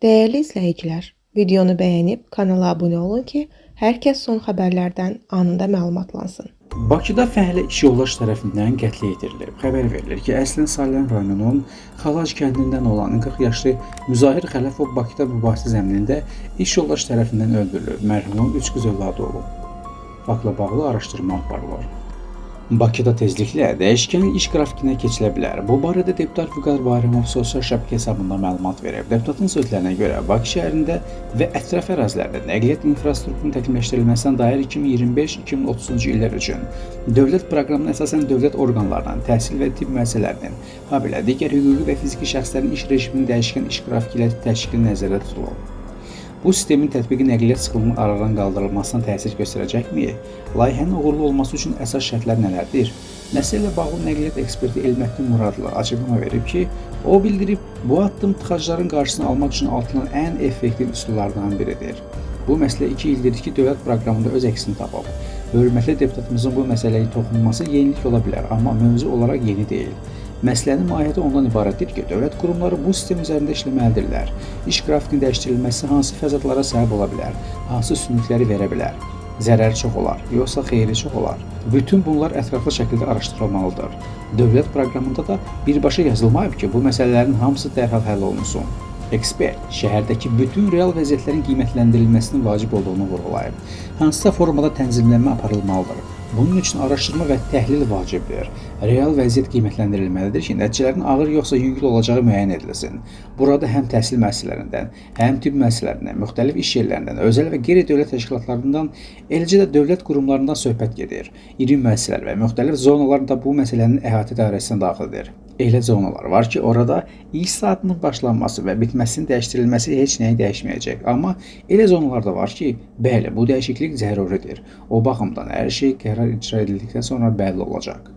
Değerli izləyicilər, videonu bəyənib kanala abunə olun ki, hər kəs son xəbərlərdən anında məlumatlansın. Bakıda fəhlə iş yoldaş tərəfindən qətlə yetirilib. Xəbər verilir ki, əslən Salyan rayonunun Xalac kəndindən olan 40 yaşlı Müzahir Xələfov Bakıda mübahisə zəminində iş yoldaş tərəfindən öldürülüb. Mərhumun 3 qız övladı olub. Faktla bağlı araşdırma aparılır. Bakıda tezliklə dəyişkən iş qrafikinə keçilə bilər. Bu barədə deputat Vüqar Bayramov sosial şəbəkə hesabında məlumat verib. Deputatın sözlərinə görə Bakı şəhərində və ətraf ərazilərdə nəqliyyat infrastrukturunun təkmilləşdirilməsinə dair 2025-2030-cu illər üçün dövlət proqramına əsasən dövlət orqanlarının, təhsil və tibb müəssisələrinin, habelə digər hüquqi və fiziki şəxslərin iş rejiminin dəyişkən iş qrafiki ilə təşkili nəzərdə tutulub. Bu sistemin tətbiqi nəqliyyat sıxlığının aradan qaldırılmasına təsir göstərəcəkmi? Layihənin uğurlu olması üçün əsas şərtlər nələrdir? Məsələ ilə bağlı nəqliyyat eksperti Elməttin Muradlı açıqlama verib ki, o bildirib, bu addım tıxacların qarşısını almaq üçün alınan ən effektiv üsullardan biridir. Bu məsələ 2 ildir ki, dövlət proqramında öz əksini tapıb. Hörmətli deputatımızın bu məsələyə toxunması yenilik ola bilər, amma mövzu olaraq yeni deyil. Məsələnin mahiyyəti ondan ibarətdir ki, dövlət qurumları bu sistem üzərində işləməlidirlər. İş qrafikinin dəyişdirilməsi hansı fəsadlara səbəb ola bilər, hansı üstünlükləri verə bilər, zərəri çox olar, yoxsa xeyri çox olar. Bütün bunlar ətraflı şəkildə araşdırılmalıdır. Dövlət proqramında da birbaşa yazılmayıb ki, bu məsələlərin hamısı dərhal həll olunsun. Ekspert şəhərdəki bütün real vəziyyətlərin qiymətləndirilməsinin vacib olduğunu vurğulayıb. Hansısa formada tənzimlənmə aparılmalıdır. Bunun üçün araşdırma və təhlil vacibdir. Real vəziyyət qiymətləndirilməlidir ki, nəticələrin ağır yoxsa yüngül olacağı müəyyən edilsin. Burada həm təhsil müəssisələrindən, həm tibb müəssisələrindən, müxtəlif iş yerlərindən, özəl və qeyri-dövlət təşkilatlarından, eləcə də dövlət qurumlarından söhbət gedir. İri müəssisələr və müxtəlif zonalar da bu məsələnin əhatə dairəsinə daxildir. Elə zonalar var ki, orada iş saatının başlanması və bitməsinin dəyişdirilməsi heç nəyi dəyişməyəcək. Amma elə zonalar da var ki, bəli, bu dəyişiklik zəruridir. O baxımdan hər şey qərar icra edildikdən sonra bəlli olacaq.